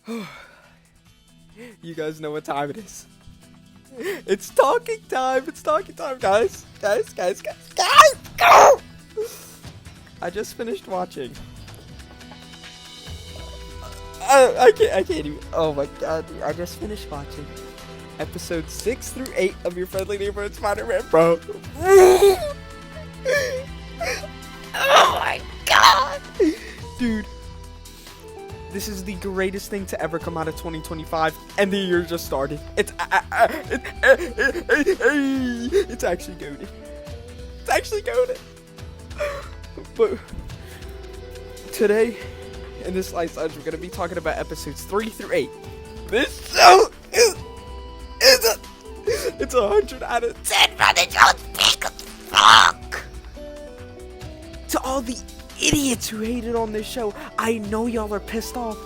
You guys know what time it is. It's talking time. It's talking time, guys. Guys. Go! I just finished watching. I can't even. Oh my god, dude. I just finished watching episodes 6 through 8 of Your Friendly Neighborhood Spider-Man, bro. Oh my god, dude. This is the greatest thing to ever come out of 2025, and the year just started. It's actually goated. It's actually goated. But today, in this LICE'S, we're gonna be talking about episodes 3 through 8. This show it's 100 out of 10, man. It's big as fuck. To all the idiots who hated on this show, I know y'all are pissed off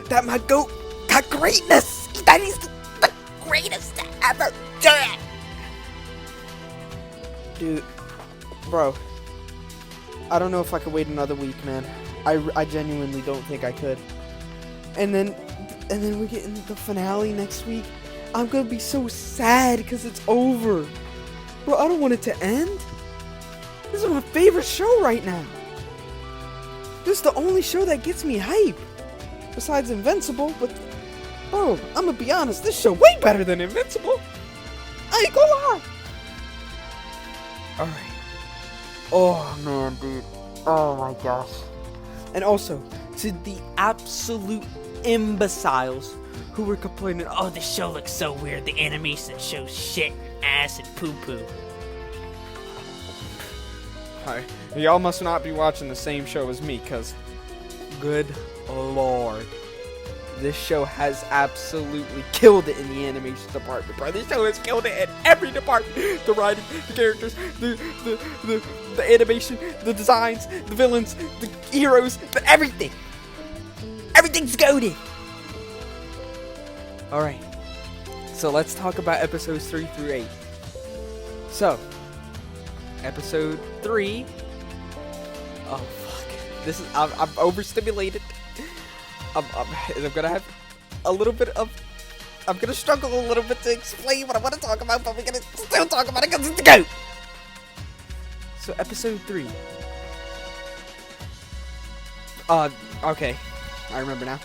that my goat got greatness. That is the greatest to ever do it. Dude, bro, I don't know if I could wait another week, man. I genuinely don't think I could. And then we're getting the finale next week. I'm gonna be so sad because it's over. Bro, I don't want it to end. This is my favorite show right now. This is the only show that gets me hype. Besides Invincible, but bro, I'm gonna be honest, this show way better than Invincible. I ain't gonna lie. Alright. Oh man, dude. Oh my gosh. And also, to the absolute imbeciles who were complaining, oh, this show looks so weird, the animation shows shit and ass and poo-poo. Hi. Y'all must not be watching the same show as me, cause good lord, this show has absolutely killed it in the animation department, bro. This show has killed it in every department. The writing, the characters, the animation, the designs, the villains, the heroes, everything. Everything's goated. Alright, so let's talk about episodes 3 through 8. So, episode 3. Oh fuck! This is I'm overstimulated. I'm gonna have a little bit of. I'm gonna struggle a little bit to explain what I want to talk about, but we're gonna still talk about it because it's the GOAT. So episode 3. Okay, I remember now.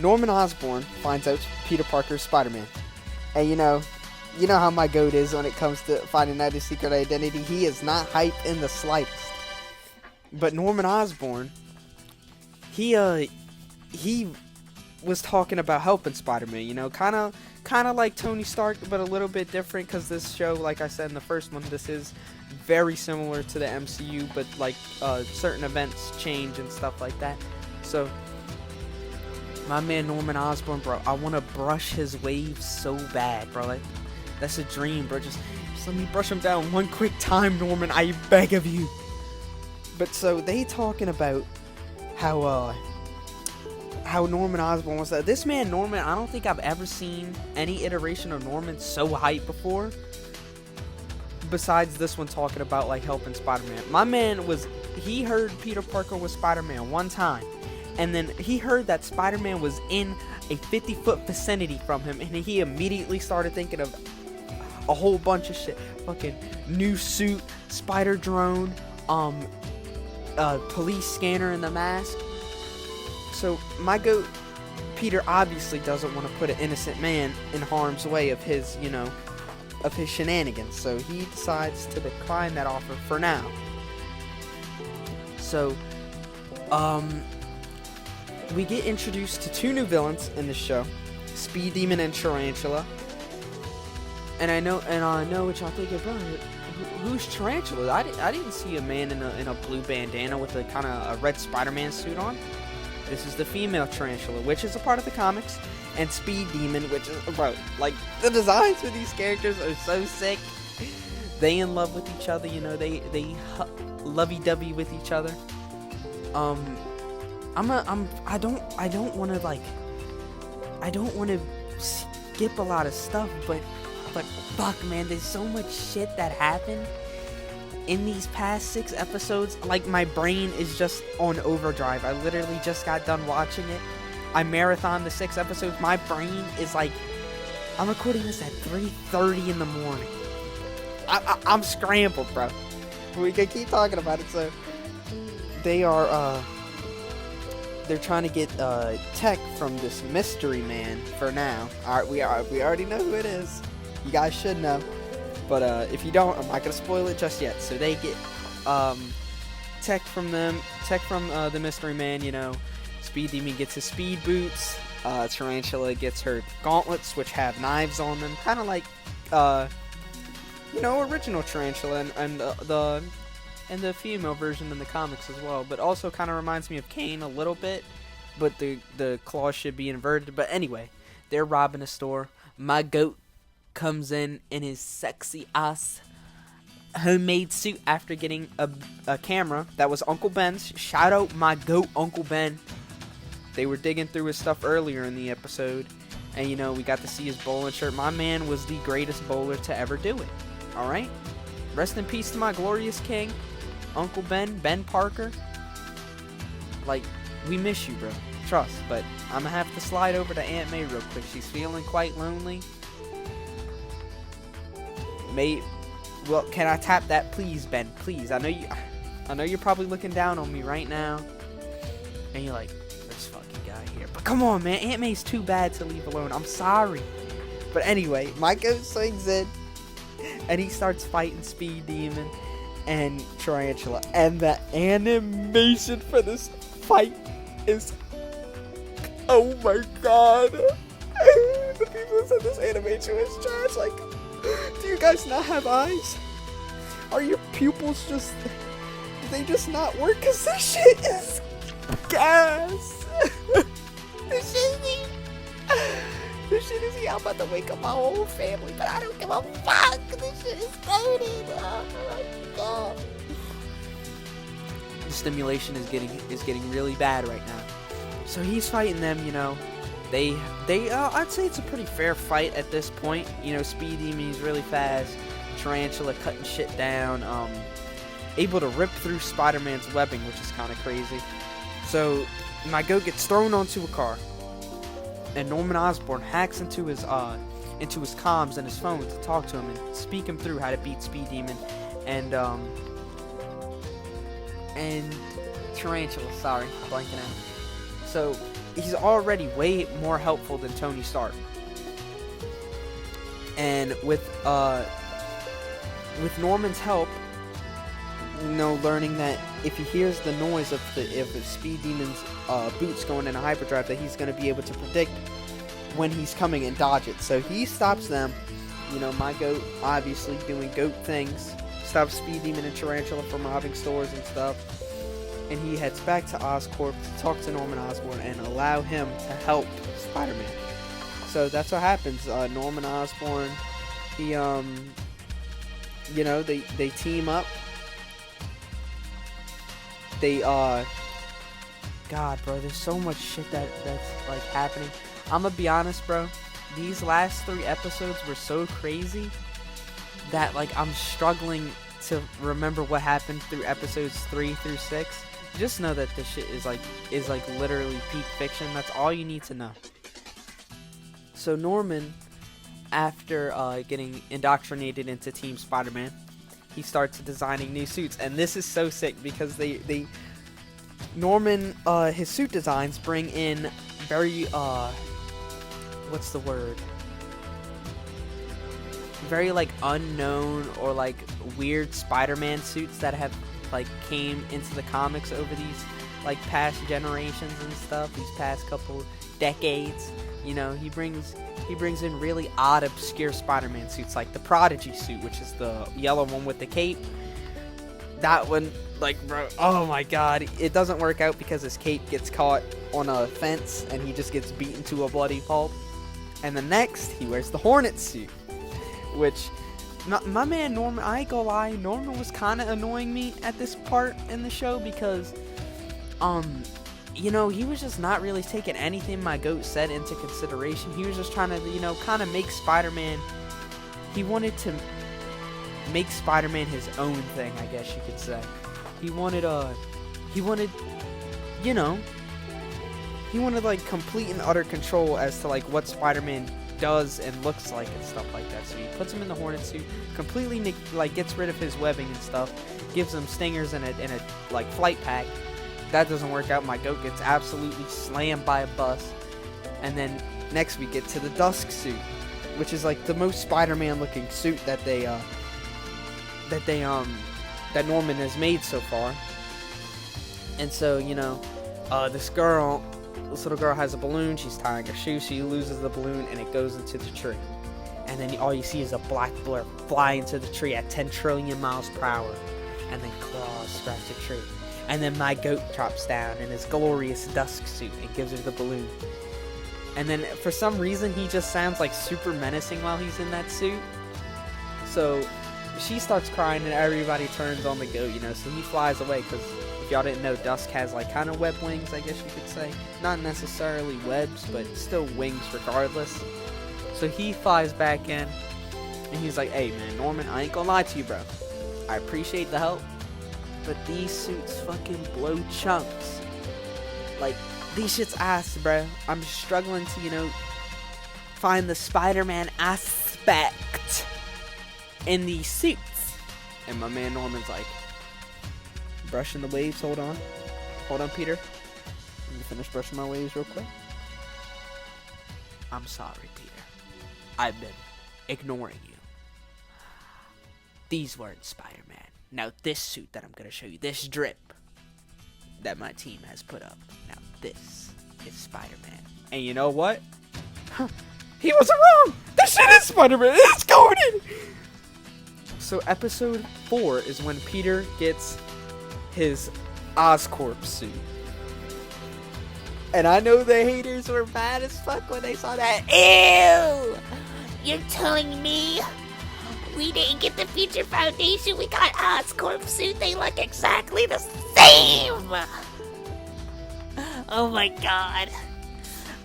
Norman Osborn finds out Peter Parker's Spider-Man, and you know how my goat is when it comes to finding out his secret identity. He is not hype in the slightest. But Norman Osborn, he was talking about helping Spider-Man, you know, kind of like Tony Stark, but a little bit different, because this show, like I said in the first one, this is very similar to the MCU, but like certain events change and stuff like that. So my man Norman Osborn, bro, I want to brush his waves so bad, bro. Like, that's a dream, bro. Just let me brush him down one quick time, Norman. I beg of you. But so they talking about how Norman Osborn was that. This man Norman, I don't think I've ever seen any iteration of Norman so hyped before. Besides this one talking about like helping Spider-Man. My man he heard Peter Parker was Spider-Man one time. And then he heard that Spider-Man was in a 50-foot vicinity from him, and he immediately started thinking of a whole bunch of shit. Fucking new suit, spider drone, police scanner in the mask. So my goat, Peter, obviously doesn't want to put an innocent man in harm's way of his, of his shenanigans. So he decides to decline that offer for now. So, we get introduced to 2 new villains in this show, Speed Demon and Tarantula. And I know what y'all thinking, bro. Who's Tarantula? I didn't see a man in a blue bandana with a kind of a red Spider-Man suit on. This is the female Tarantula, which is a part of the comics, and Speed Demon, which is, bro, like, the designs for these characters are so sick. They in love with each other, they lovey-dovey with each other. I don't want to skip a lot of stuff, but fuck, man, there's so much shit that happened in these past 6 episodes. Like, my brain is just on overdrive. I literally just got done watching it. I marathon the 6 episodes. My brain is like, I'm recording this at 3:30 in the morning. I'm scrambled, bro. We can keep talking about it. So they are they're trying to get tech from this mystery man for now. Alright, we already know who it is. You guys should know. But if you don't, I'm not gonna spoil it just yet. So they get tech from the mystery man, you know. Speed Demon gets his speed boots. Tarantula gets her gauntlets, which have knives on them, kind of like original Tarantula and the female version in the comics as well. But also kind of reminds me of Kane a little bit, but the claws should be inverted. But anyway, they're robbing a store. My goat comes in his sexy ass homemade suit after getting a camera that was Uncle Ben's. Shout out my goat, Uncle Ben. They were digging through his stuff earlier in the episode, and we got to see his bowling shirt. My man was the greatest bowler to ever do it. Alright? Rest in peace to my glorious king, Uncle Ben Parker. Like, we miss you, bro. Trust, but I'm gonna have to slide over to Aunt May real quick. She's feeling quite lonely. Well, can I tap that, please, Ben? Please. I know you're probably looking down on me right now, and you're like, this fucking guy here. But come on, man. Aunt May's too bad to leave alone. I'm sorry. But anyway, my goat swings in, and he starts fighting Speed Demon and Tarantula. And the animation for this fight is, oh my god. The people who said this animation was trash. Like, do you guys not have eyes? Are your pupils do they just not work? Cause this shit is gas. This shit is I'm about to wake up my whole family, but I don't give a fuck. This shit is loaded. Oh my god. The stimulation is getting really bad right now. So he's fighting them, They I'd say it's a pretty fair fight at this point. Speed Demon is really fast. Tarantula cutting shit down. Able to rip through Spider-Man's webbing, which is kind of crazy. So my goat gets thrown onto a car, and Norman Osborn hacks into his comms and his phone to talk to him and speak him through how to beat Speed Demon and Tarantula. Sorry, I'm blanking out. So he's already way more helpful than Tony Stark. And with Norman's help, learning that if he hears the noise of Speed Demon's boots going into hyperdrive, that he's going to be able to predict when he's coming and dodge it. So he stops them. My goat obviously doing goat things. Stops Speed Demon and Tarantula from robbing stores and stuff. And he heads back to Oscorp to talk to Norman Osborn and allow him to help Spider-Man. So that's what happens. Norman Osborn, he, they team up. They, God, bro, there's so much shit that's, like, happening. I'm gonna be honest, bro. These last 3 episodes were so crazy that, like, I'm struggling to remember what happened through episodes 3 through 6. Just know that this shit is literally peak fiction. That's all you need to know. So Norman, after getting indoctrinated into Team Spider-Man, he starts designing new suits, and this is so sick because Norman, his suit designs bring in very what's the word? Very like unknown or like weird Spider-Man suits that have like came into the comics over these like past generations and stuff, these past couple decades. He brings in really odd, obscure Spider-Man suits, like the Prodigy suit, which is the yellow one with the cape. That one, like, bro, oh my god, it doesn't work out because his cape gets caught on a fence and he just gets beaten to a bloody pulp. And the next, he wears the Hornet suit, which my man Norman, I ain't gonna lie, Norman was kind of annoying me at this part in the show because, he was just not really taking anything my goat said into consideration. He was just trying to, kind of make Spider-Man, he wanted to make Spider-Man his own thing, I guess you could say. He wanted, he wanted like complete and utter control as to like what Spider-Man does and looks like and stuff like that. So he puts him in the Hornet suit, completely like gets rid of his webbing and stuff, gives him stingers and a like flight pack. That doesn't work out. My goat gets absolutely slammed by a bus. And then next we get to the Dusk suit, which is like the most Spider-Man looking suit that Norman has made so far. And so, you know, this little girl has a balloon. She's tying her shoe. She loses the balloon and it goes into the tree. And then all you see is a black blur fly into the tree at 10 trillion miles per hour. And then claws scratch the tree. And then my goat drops down in his glorious Dusk suit and gives her the balloon. And then for some reason he just sounds like super menacing while he's in that suit. So she starts crying and everybody turns on the goat, you know. So he flies away because if y'all didn't know, Dusk has like kind of web wings, I guess you could say. Not necessarily webs, but still wings regardless. So he flies back in and he's like, hey man, Norman, I ain't gonna lie to you, bro. I appreciate the help, but these suits fucking blow chunks. Like, these shit's ass, bro. I'm struggling to, you know, find the Spider-Man aspect in these suits. And my man Norman's like, brushing the waves, hold on. Hold on, Peter. Let me finish brushing my waves real quick. I'm sorry, Peter. I've been ignoring you. These weren't Spider-Man. Now this suit that I'm going to show you, this drip that my team has put up. Now this is Spider-Man. And you know what? He wasn't wrong! This shit is Spider-Man! It's going in! So episode 4 is when Peter gets his Oscorp suit. And I know the haters were mad as fuck when they saw that. Ew! You're telling me we didn't get the Future Foundation? We got Oscorp suit. They look exactly the same! Oh my god.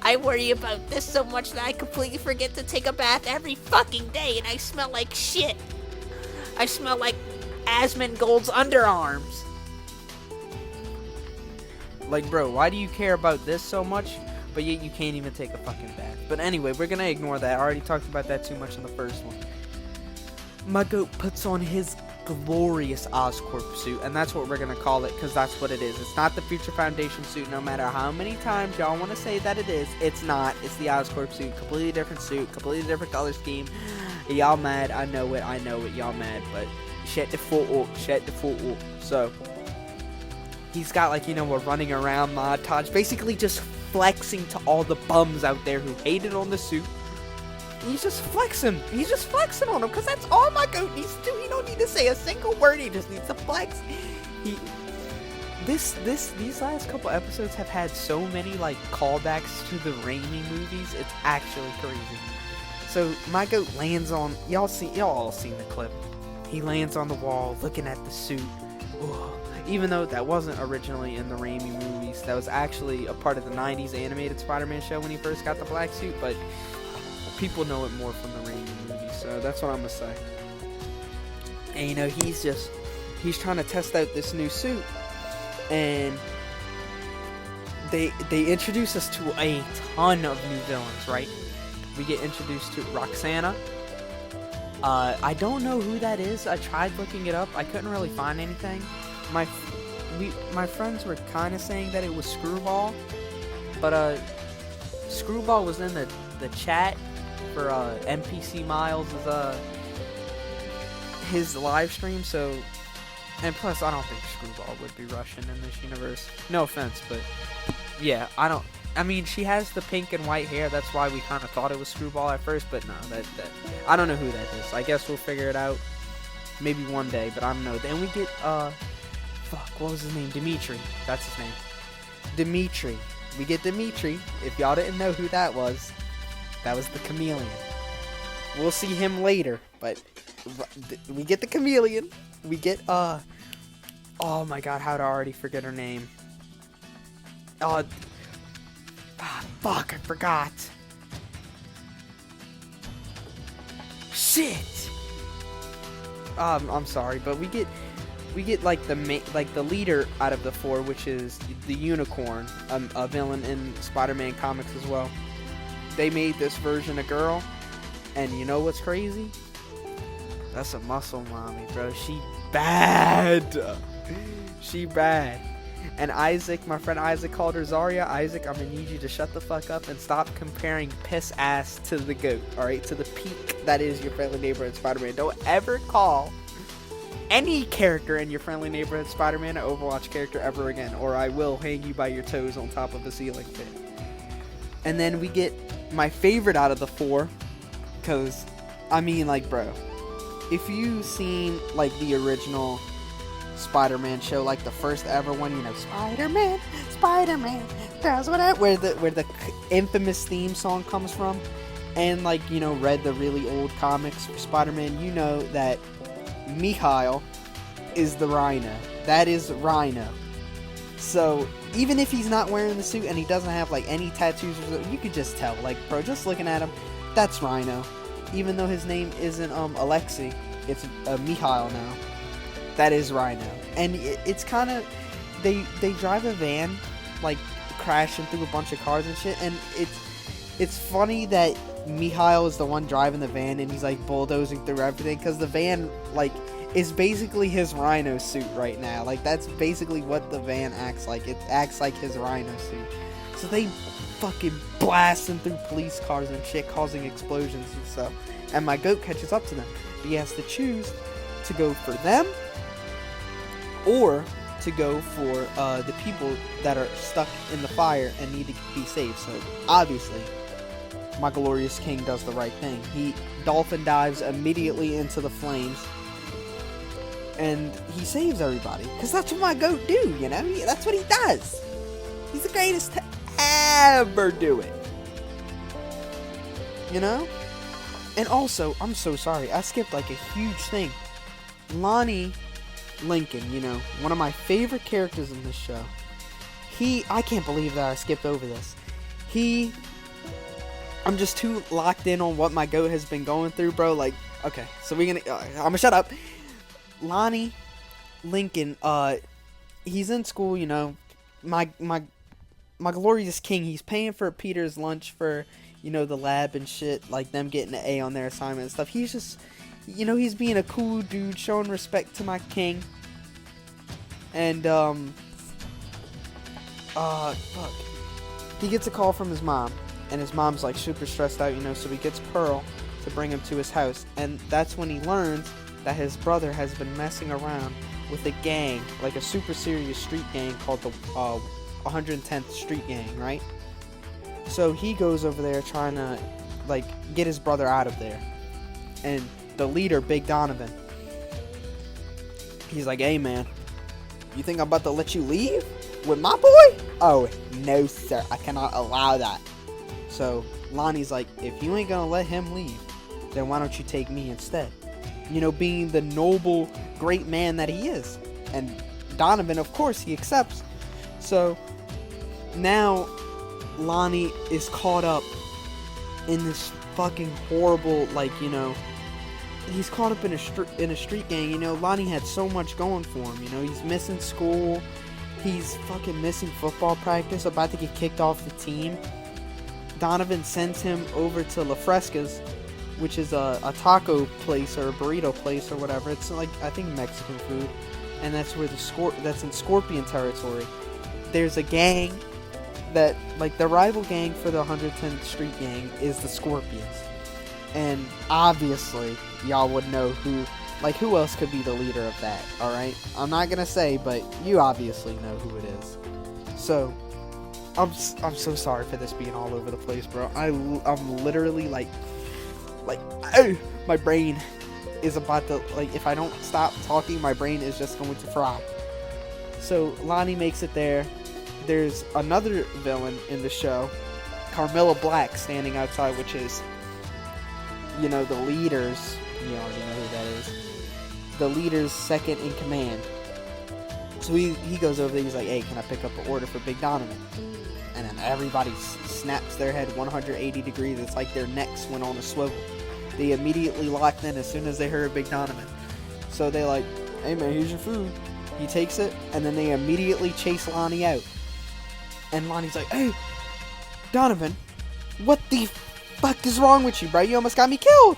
I worry about this so much that I completely forget to take a bath every fucking day and I smell like shit. I smell like Asmongold's underarms. Like, bro, why do you care about this so much, but yet you can't even take a fucking bath? But anyway, we're gonna ignore that. I already talked about that too much in the first one. My goat puts on his glorious Oscorp suit, and that's what we're gonna call it, because that's what it is. It's not the Future Foundation suit, no matter how many times y'all want to say that it is. It's not. It's the Oscorp suit. Completely different suit, completely different color scheme. Y'all mad, I know it, y'all mad, but shut the fuck up. So he's got, like, you know, a running around montage, basically just flexing to all the bums out there who hated on the suit. He's just flexing on them, because that's all my goat needs to do. He don't need to say a single word, he just needs to flex. These last couple episodes have had so many, like, callbacks to the Raimi movies, it's actually crazy. So my goat lands on, y'all all seen the clip. He lands on the wall looking at the suit. Ooh. Even though that wasn't originally in the Raimi movies, that was actually a part of the 90s animated Spider-Man show when he first got the black suit, but people know it more from the Raimi movies, so that's what I'm gonna say. And you know, he's trying to test out this new suit, and they introduce us to a ton of new villains, right? We get introduced to Roxana. I don't know who that is. I tried looking it up. I couldn't really find anything. My friends were kind of saying that it was Screwball, but Screwball was in the chat for NPC Miles' his live stream. So, and plus I don't think Screwball would be Russian in this universe. No offense, but yeah, I mean, she has the pink and white hair. That's why we kind of thought it was Screwball at first. But no, that I don't know who that is. I guess we'll figure it out maybe one day. But I don't know. Then we get what was his name? Dimitri. That's his name. Dimitri. We get Dimitri. If y'all didn't know who that was the Chameleon. We'll see him later. But we get the Chameleon. We get oh my god, how'd I already forget her name? Fuck, I forgot. Shit. I'm sorry, but we get like the leader out of the four, which is the Unicorn, a villain in Spider-Man comics as well. They made this version a girl, and you know what's crazy? That's a muscle mommy, bro. She bad. She bad. And Isaac, my friend Isaac called her Zarya. Isaac, I'm gonna need you to shut the fuck up and stop comparing piss ass to the goat, alright? To the peak that is your friendly neighborhood Spider-Man. Don't ever call any character in your friendly neighborhood Spider-Man an Overwatch character ever again, or I will hang you by your toes on top of a ceiling fan. And then we get my favorite out of the four, because, I mean, like, bro, if you've seen, like, the original Spider-Man show, like the first ever one, you know, Spider-Man does what where the infamous theme song comes from, and, like, you know, read the really old comics for Spider-Man, you know that Mikhail is the Rhino. That is Rhino. So even if he's not wearing the suit and he doesn't have like any tattoos, you could just tell, like, bro, just looking at him, that's Rhino. Even though his name isn't Alexei, it's Mikhail now. That is Rhino. And it's kind of, they drive a van, like, crashing through a bunch of cars and shit, and it's funny that Mikhail is the one driving the van and he's like bulldozing through everything, because the van, like, is basically his Rhino suit right now. Like, that's basically what the van acts like. It acts like his Rhino suit. So they fucking blasting through police cars and shit, causing explosions and stuff. And my goat catches up to them. But he has to choose to go for them or to go for the people that are stuck in the fire and need to be saved. So obviously, my glorious king does the right thing. He dolphin dives immediately into the flames, and he saves everybody, because that's what my goat do, you know? That's what he does. He's the greatest to ever do it, you know? And also, I'm so sorry, I skipped like a huge thing. Lonnie Lincoln, you know, one of my favorite characters in this show. I can't believe that I skipped over this. I'm just too locked in on what my goat has been going through, bro. Like, okay, so I'm gonna shut up. Lonnie Lincoln, he's in school, you know, my glorious king, he's paying for Peter's lunch for, you know, the lab and shit, like them getting an A on their assignment and stuff. He's just, you know, he's being a cool dude, showing respect to my king. And, fuck. He gets a call from his mom, and his mom's, like, super stressed out, you know, so he gets Pearl to bring him to his house, and that's when he learns that his brother has been messing around with a gang, like a super serious street gang called the 110th Street Gang, right? So he goes over there trying to, like, get his brother out of there. And the leader, Big Donovan, he's like, hey, man, you think I'm about to let you leave with my boy? Oh, no, sir, I cannot allow that. So Lonnie's like, if you ain't gonna let him leave, then why don't you take me instead? You know, being the noble, great man that he is. And Donovan, of course, he accepts. So now Lonnie is caught up in this fucking horrible, like, you know, he's caught up in a street gang. You know, Lonnie had so much going for him. You know, he's missing school, he's fucking missing football practice, about to get kicked off the team. Donovan sends him over to La Fresca's, which is a taco place or a burrito place or whatever. It's like, I think, Mexican food, and that's where that's in Scorpion territory. There's a gang that, like, the rival gang for the 110th Street Gang is the Scorpions, and obviously y'all would know who else could be the leader of that. All right, I'm not gonna say, but you obviously know who it is. So I'm so sorry for this being all over the place, bro. I'm literally like my brain is about to, like, if I don't stop talking, my brain is just going to fry. So Lonnie makes it there. There's another villain in the show, Carmilla Black, standing outside, which is, you know, the leader's, you already know who that is, the leader's second in command. So he goes over there, he's like, hey, can I pick up an order for Big Donovan? And then everybody snaps their head 180 degrees. It's like their necks went on a swivel. They immediately locked in as soon as they heard Big Donovan. So they like, hey man, here's your food. He takes it, and then they immediately chase Lonnie out. And Lonnie's like, hey, Donovan, what the fuck is wrong with you, bro? You almost got me killed.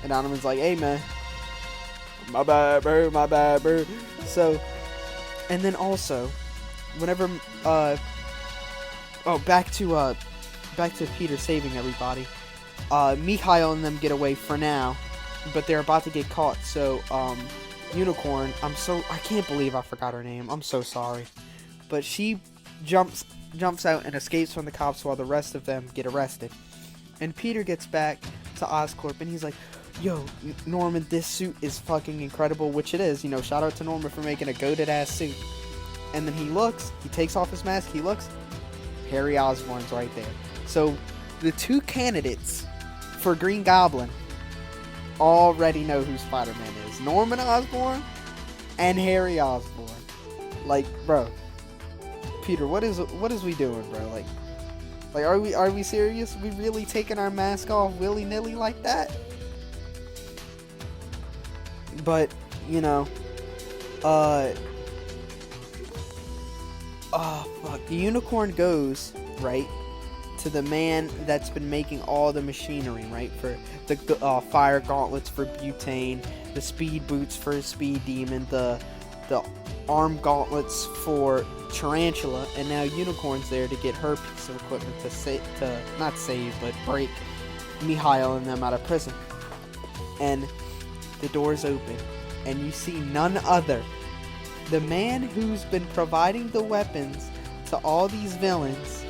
And Donovan's like, hey man, my bad, bro. So, and then also, whenever, back to Peter saving everybody. Mikhail and them get away for now, but they're about to get caught. So, Unicorn, I can't believe I forgot her name. I'm so sorry. But she jumps out and escapes from the cops while the rest of them get arrested. And Peter gets back to Oscorp and he's like, yo, Norman, this suit is fucking incredible, which it is. You know, shout out to Norman for making a goated ass suit. And then he takes off his mask, he looks, Harry Osborn's right there. So the two candidates for Green Goblin already know who Spider-Man is. Norman Osborn and Harry Osborn. Like, bro, Peter, what is we doing, bro? Like are we serious? We really taking our mask off willy-nilly like that? But, you know, the Unicorn goes, right, to the man that's been making all the machinery, right, for the fire gauntlets for Butane, the speed boots for Speed Demon, the arm gauntlets for Tarantula, and now Unicorn's there to get her piece of equipment to not save, but break Mikhail and them out of prison. And the doors open, and you see none other. The man who's been providing the weapons to all these villains,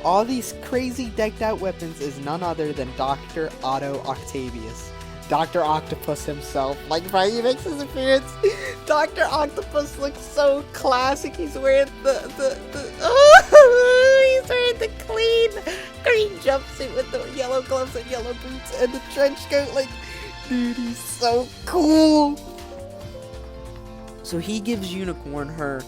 all these crazy decked out weapons, is none other than Dr. Otto Octavius. Dr. Octopus himself. Like, right, he makes his appearance. Dr. Octopus looks so classic. He's wearing he's wearing the clean green jumpsuit with the yellow gloves and yellow boots and the trench coat. Like, dude, he's so cool. So he gives Unicorn her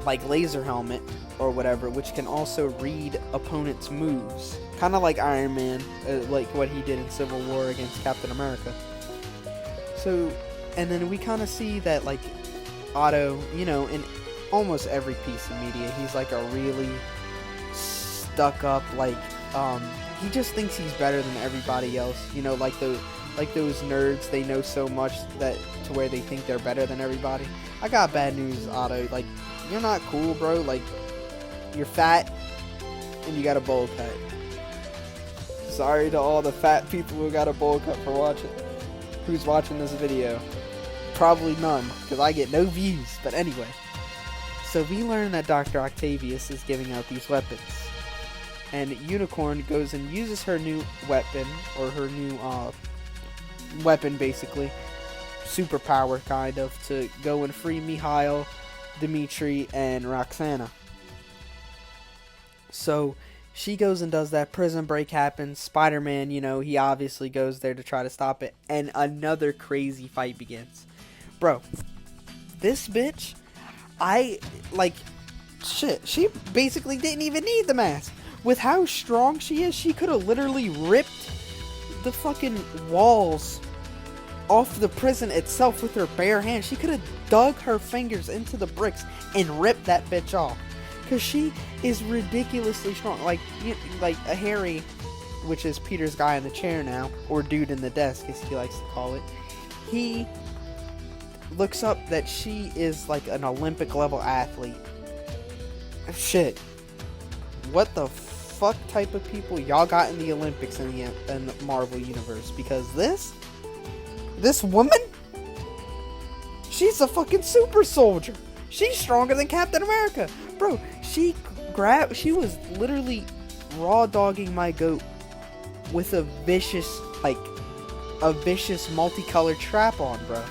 like laser helmet or whatever, which can also read opponents' moves, kind of like Iron Man, like what he did in Civil War against Captain America. So, and then we kind of see that, like, Otto, you know, in almost every piece of media, he's like a really stuck up, like, he just thinks he's better than everybody else, you know, like those nerds, they know so much that to where they think they're better than everybody. I got bad news, Otto. Like, you're not cool, bro. Like, you're fat and you got a bowl cut. Sorry to all the fat people who got a bowl cut for watching. Who's watching this video? Probably none, because I get no views. But anyway, so we learn that Dr. Octavius is giving out these weapons, and Unicorn goes and uses her new weapon, or her new weapon, basically superpower kind of, to go and free Mikhail, Dimitri, and Roxana. So she goes and does that. Prison break happens. Spider-Man, you know, he obviously goes there to try to stop it, and another crazy fight begins. Bro, this bitch, she basically didn't even need the mask. With how strong she is, she could have literally ripped the fucking walls off the prison itself with her bare hands. She could have dug her fingers into the bricks and ripped that bitch off, because she is ridiculously strong. Like a Harry, which is Peter's guy in the chair now, or dude in the desk as he likes to call it, he looks up that she is like an Olympic level athlete. Shit, what the fuck type of people y'all got in the Olympics in the Marvel universe? Because this woman, she's a fucking super soldier. She's stronger than Captain America. Bro, she was literally raw dogging my goat with a vicious multicolored trap on, bro.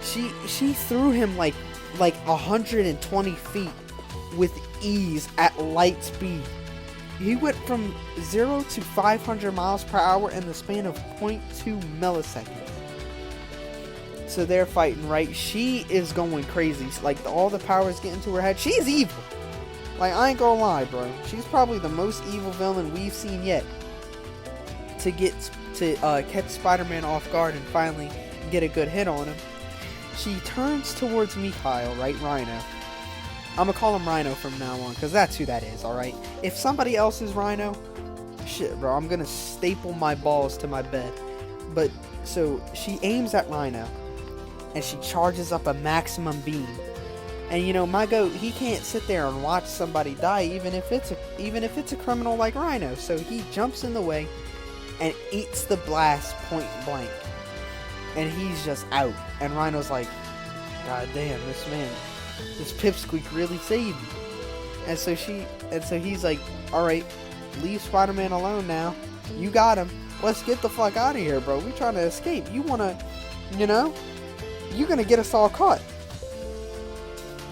She threw him like 120 feet with ease at light speed. He went from 0 to 500 miles per hour in the span of 0.2 milliseconds. So they're fighting, right? She is going crazy. Like, all the powers get into her head. She's evil. Like, I ain't gonna lie, bro. She's probably the most evil villain we've seen yet. To catch Spider-Man off guard and finally get a good hit on him. she turns towards Mikhail, right, Rhino. I'm gonna call him Rhino from now on, because that's who that is, alright? If somebody else is Rhino, shit, bro, I'm gonna staple my balls to my bed. But, so, she aims at Rhino, and she charges up a maximum beam. And, you know, my goat, he can't sit there and watch somebody die, even if it's a criminal like Rhino. So he jumps in the way, and eats the blast point blank. And he's just out. And Rhino's like, God damn, this pipsqueak really saved me. And so he's like, alright, leave Spider-Man alone now. You got him. Let's get the fuck out of here, bro. We trying to escape. You wanna, you know, you're gonna get us all caught.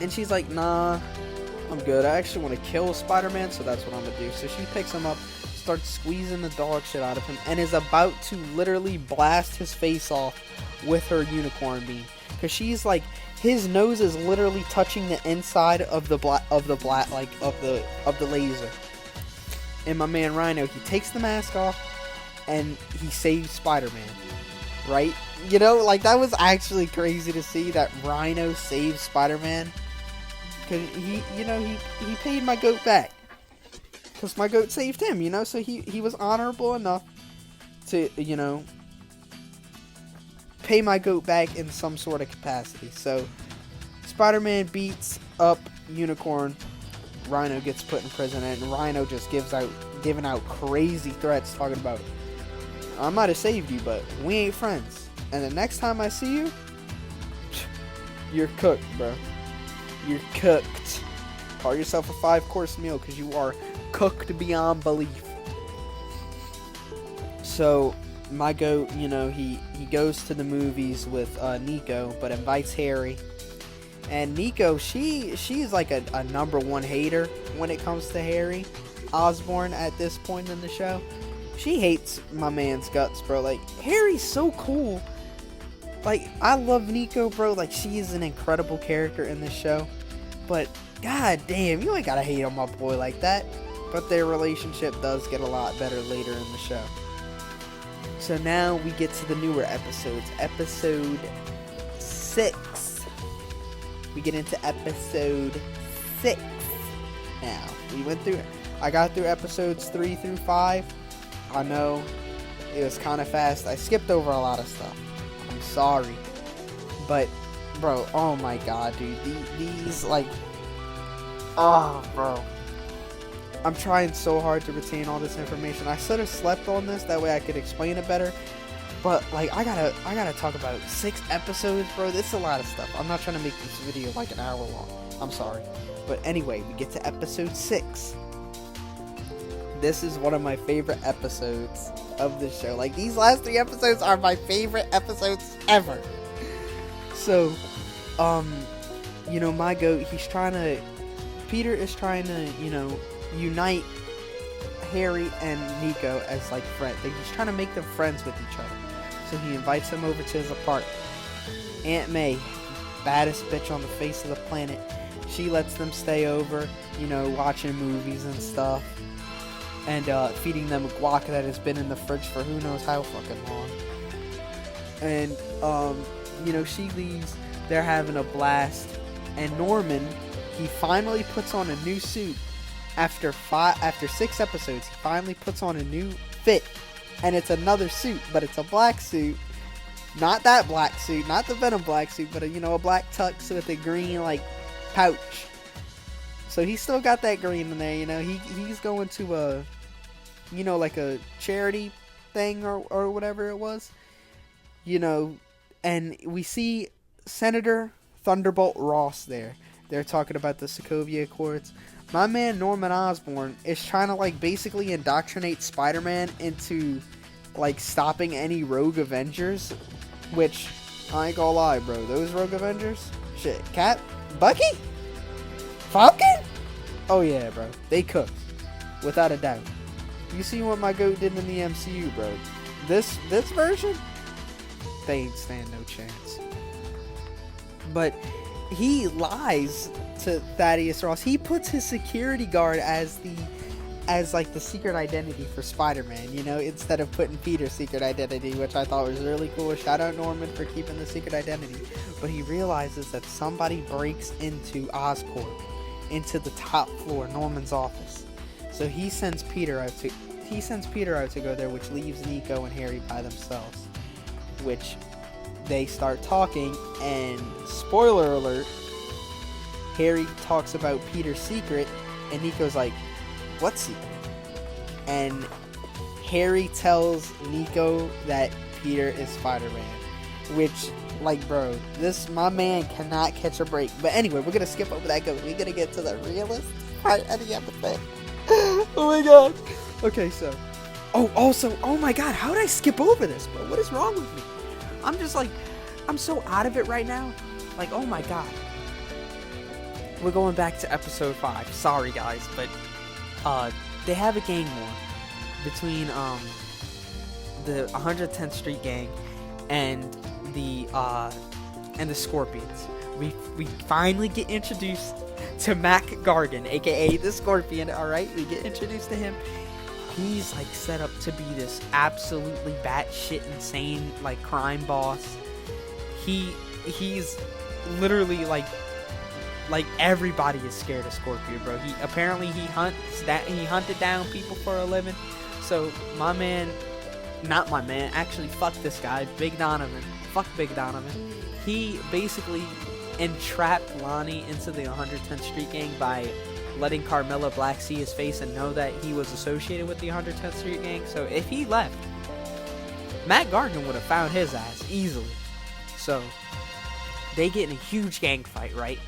And she's like, nah, I'm good. I actually want to kill Spider-Man, so that's what I'm gonna do. So she picks him up, starts squeezing the dog shit out of him, and is about to literally blast his face off with her unicorn beam. Cause she's like, his nose is literally touching the inside of the laser. And my man Rhino, he takes the mask off, and he saves Spider-Man. Right? You know, like, that was actually crazy to see that Rhino saved Spider-Man. Because he paid my goat back. Because my goat saved him, you know? So he was honorable enough to, you know, pay my goat back in some sort of capacity. So, Spider-Man beats up Unicorn. Rhino gets put in prison, and Rhino just giving out crazy threats, talking about, I might have saved you, but we ain't friends. And the next time I see you, you're cooked, bro. You're cooked. Call yourself a 5-course meal, because you are cooked beyond belief. So, my goat, you know, he goes to the movies with Nico, but invites Harry. And Nico, she's like a number one hater when it comes to Harry Osborn at this point in the show. She hates my man's guts, bro. Like, Harry's so cool. Like, I love Nico, bro. Like, she is an incredible character in this show. But, god damn, you ain't gotta hate on my boy like that. But their relationship does get a lot better later in the show. So now we get to the newer episodes. Episode 6. We get into episode 6 now. I got through episodes 3 through 5. I know it was kind of fast. I skipped over a lot of stuff. I'm sorry. But, bro, oh my god, dude. These, like, oh, bro. I'm trying so hard to retain all this information. I should have slept on this, that way I could explain it better. But, like, I gotta talk about 6 episodes, bro. This is a lot of stuff. I'm not trying to make this video like an hour long. I'm sorry. But anyway, we get to episode 6. This is one of my favorite episodes of the show. Like, these last 3 episodes are my favorite episodes ever. So, you know, my goat, Peter is trying to, you know, unite Harry and Nico as, like, friends. Like, he's trying to make them friends with each other. So he invites them over to his apartment. Aunt May, baddest bitch on the face of the planet, she lets them stay over, you know, watching movies and stuff. And feeding them guac that has been in the fridge for who knows how fucking long. And, you know, she leaves. They're having a blast. And Norman, he finally puts on a new suit. After 6 episodes, he finally puts on a new fit. And it's another suit, but it's a black suit. Not that black suit, not the Venom black suit, but a black tux with a green, like, pouch. So he's still got that green in there, you know. He's going to a, you know, like a charity thing or whatever it was. You know, and we see Senator Thunderbolt Ross there. They're talking about the Sokovia Accords. My man Norman Osborn is trying to, like, basically indoctrinate Spider-Man into, like, stopping any Rogue Avengers. Which, I ain't gonna lie, bro. Those Rogue Avengers? Shit. Cap? Bucky? Falcon? Oh yeah, bro. They cooked. Without a doubt. You see what my goat did in the MCU, bro. This version? They ain't stand no chance. But he lies to Thaddeus Ross. He puts his security guard as as like the secret identity for Spider-Man, you know, instead of putting Peter's secret identity, which I thought was really cool. Shout out Norman for keeping the secret identity. But he realizes that somebody breaks into Oscorp, into the top floor, Norman's office. So he sends Peter out to go there, which leaves Nico and Harry by themselves. Which they start talking, and spoiler alert, Harry talks about Peter's secret, and Nico's like, what secret? And Harry tells Nico that Peter is Spider-Man, which, like, bro, my man cannot catch a break. But anyway, we're gonna skip over that because we're gonna get to the realest part of the episode. Oh my god. Okay, so, oh my god, how did I skip over this, bro? What is wrong with me? I'm just like, I'm so out of it right now. Like, oh my god. We're going back to episode 5. Sorry guys, but they have a gang war between the 110th Street gang and the Scorpions. We finally get introduced to Mac Gargan, aka the Scorpion. All right, we get introduced to him. He's like set up to be this absolutely batshit insane like crime boss. He's literally like everybody is scared of Scorpio, bro. He hunted down people for a living. So actually fuck this guy, Big Donovan. Fuck Big Donovan. He basically entrapped Lonnie into the 110th Street gang by letting Carmilla Black see his face and know that he was associated with the 110th Street gang. So if he left, Matt Gargan would have found his ass easily. So they get in a huge gang fight, right?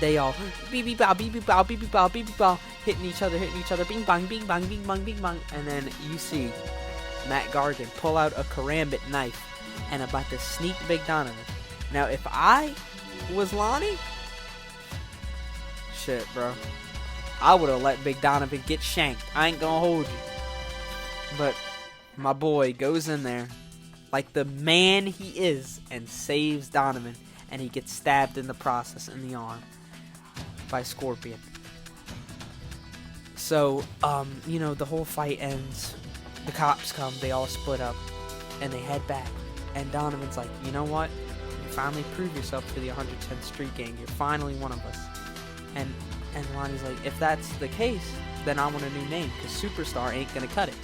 They all beep bow, beep bow, beep bow, beep bow, hitting each other, bing bang, bing bang, bing bang, bing bang. And then you see Matt Gargan pull out a karambit knife and about to sneak Big Donovan. Now, if I was Lonnie, shit, bro, I would have let Big Donovan get shanked. I ain't gonna hold you. But my boy goes in there like the man he is and saves Donovan, and he gets stabbed in the process in the arm by Scorpion. So, the whole fight ends. The cops come, they all split up, and they head back. And Donovan's like, you know what? You finally proved yourself to the 110th Street gang. You're finally one of us. And Lonnie's like, if that's the case, then I want a new name, because Superstar ain't gonna cut it.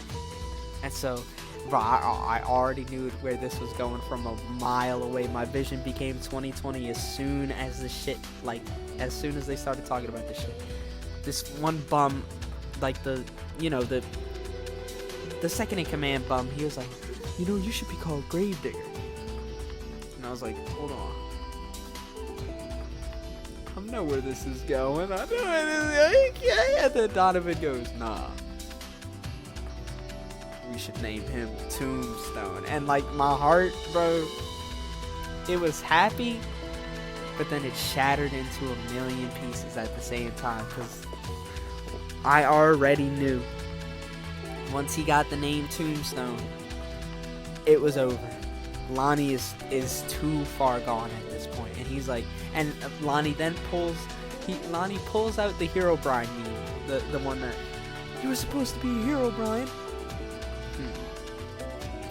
And so, bro, I already knew where this was going from a mile away. My vision became 2020 as soon as the shit, as soon as they started talking about this shit. This one bum, the second in command bum, he was like, you should be called Gravedigger. And I was like, hold on. I know where this is going. I know where this is going. And then Donovan goes, nah. We should name him Tombstone. And my heart, bro, it was happy, but then it shattered into a million pieces at the same time, because I already knew once he got the name Tombstone, it was over. Lonnie is too far gone at this point, and he's like, and Lonnie then pulls out the Hero Brian meme, the one that, you were supposed to be a hero, Brian.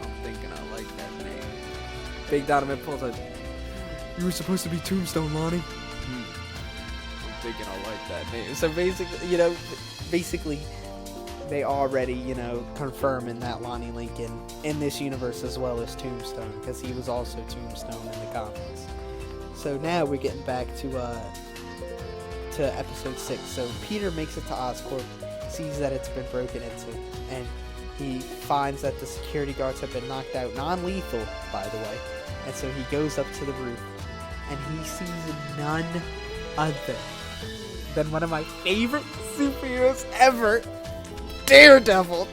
I'm thinking I like that name. Big Donovan pulls out, you were supposed to be Tombstone, Lonnie. I'm thinking I like that name. So basically, they already, confirming that Lonnie Lincoln in this universe as well as Tombstone, because he was also Tombstone in the comics. So now we're getting back to episode 6. So Peter makes it to Oscorp, sees that it's been broken into, and he finds that the security guards have been knocked out, non-lethal, by the way. And so he goes up to the roof, and he sees none other than one of my favorite superheroes ever, Daredevil!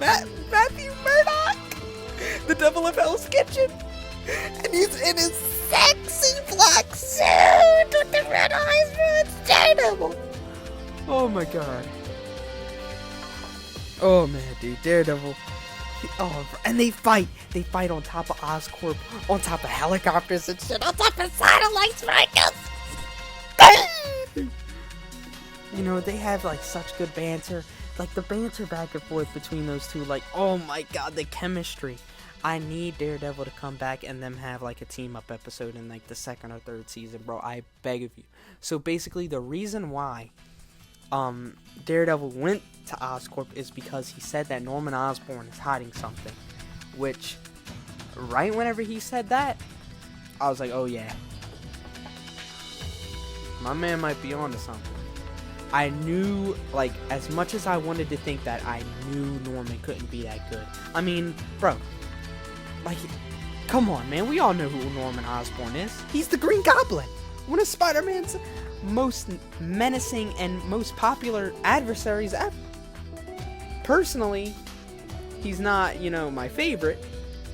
Matthew Murdock! The Devil of Hell's Kitchen! And he's in his sexy black suit with the red eyes, it's Daredevil! Oh my god. Oh man, dude, Daredevil. And they fight on top of Oscorp, on top of helicopters and shit, on top of satellites, right? you know, they have like such good banter. Like the banter back and forth between those two, like, oh my god, the chemistry. I need Daredevil to come back and them have like a team up episode in like the second or third season, bro. I beg of you. So basically the reason why Daredevil went to Oscorp is because he said that Norman Osborn is hiding something. Which, right whenever he said that, I was like, oh yeah, my man might be onto something. I knew, like, as much as I wanted to think that, I knew Norman couldn't be that good. I mean, bro, like, come on, man. We all know who Norman Osborn is. He's the Green Goblin. One of Spider-Man's most menacing and most popular adversaries ever. Personally, he's not, you know, my favorite.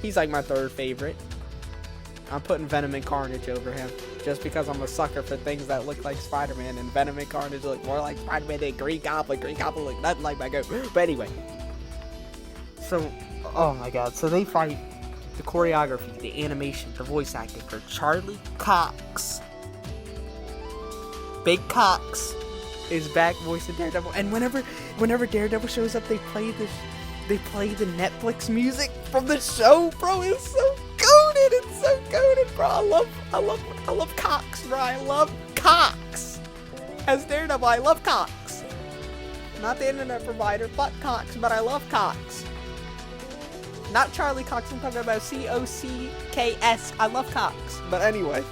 He's like my third favorite. I'm putting Venom and Carnage over him. Just because I'm a sucker for things that look like Spider-Man, and Venom and Carnage look more like Spider-Man than Green Goblin. Green Goblin look nothing like my goat. But anyway. So, oh my god. So they fight. The choreography, the animation, the voice acting for Charlie Cox. Big Cox is back voicing Daredevil. And whenever Daredevil shows up, they play the Netflix music from the show, bro. It's so goated. It's so goated, bro. I love Cox, bro. I love Cox. As Daredevil, I love Cox. Not the internet provider, fuck Cox, but I love Cox. Not Charlie Cox, I'm talking about Cocks. I love Cox. But anyway.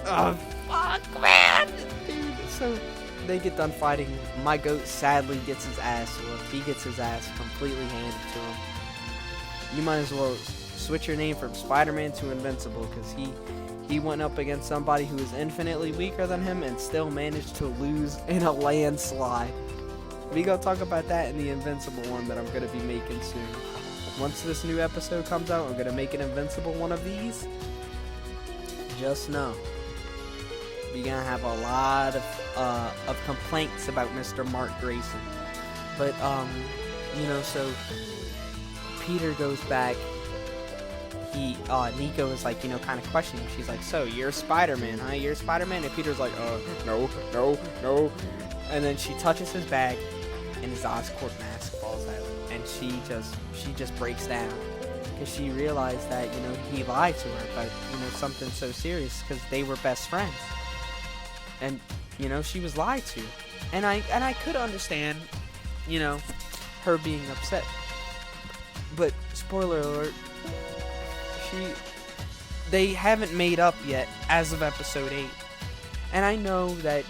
Fuck, man. Dude, so they get done fighting. My goat sadly gets his ass whooped. He gets his ass completely handed to him. You might as well switch your name from Spider-Man to Invincible, because he went up against somebody who is infinitely weaker than him and still managed to lose in a landslide. We gonna talk about that in the Invincible one that I'm gonna be making soon. Once this new episode comes out, I'm gonna make an Invincible one of these. Just know, we're gonna have a lot of complaints about Mr. Mark Grayson. But you know, so Peter goes back. Nico is like, you know, kind of questioning. She's like, so you're Spider-Man, huh? You're Spider-Man? And Peter's like, no. And then she touches his bag, and his Oscorp mask falls out, and she just breaks down, because she realized that, you know, he lied to her about, you know, something so serious, because they were best friends, and, you know, she was lied to, and I could understand, you know, her being upset, but spoiler alert, they haven't made up yet as of episode 8, and I know that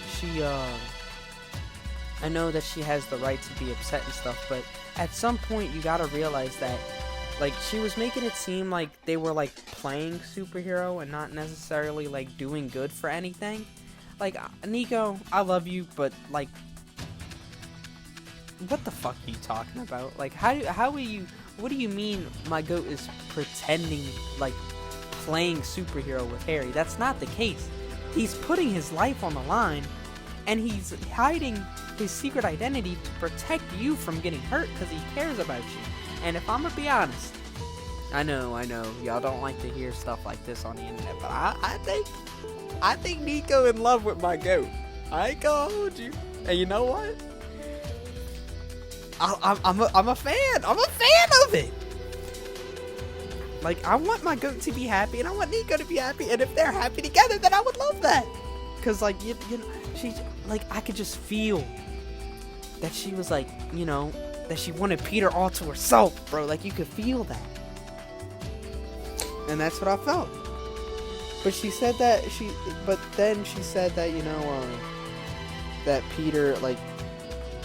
she has the right to be upset and stuff, but at some point you gotta realize that, like, she was making it seem like they were, like, playing superhero and not necessarily, like, doing good for anything. Like, Nico, I love you, but, like, what the fuck are you talking about? Like, how are you, what do you mean my goat is pretending, like, playing superhero with Harry? That's not the case. He's putting his life on the line, and he's hiding his secret identity to protect you from getting hurt because he cares about you. And if I'm gonna be honest, I know, y'all don't like to hear stuff like this on the internet, but I think Nico in love with my goat. I ain't gonna hold you. And you know what? I'm a fan. I'm a fan of it. Like, I want my goat to be happy, and I want Nico to be happy, and if they're happy together, then I would love that. Cause, like, you know, she's like, I could just feel that she was like, you know, that she wanted Peter all to herself, bro. Like, you could feel that, and that's what I felt. But she said that then she said that, you know, that Peter, like,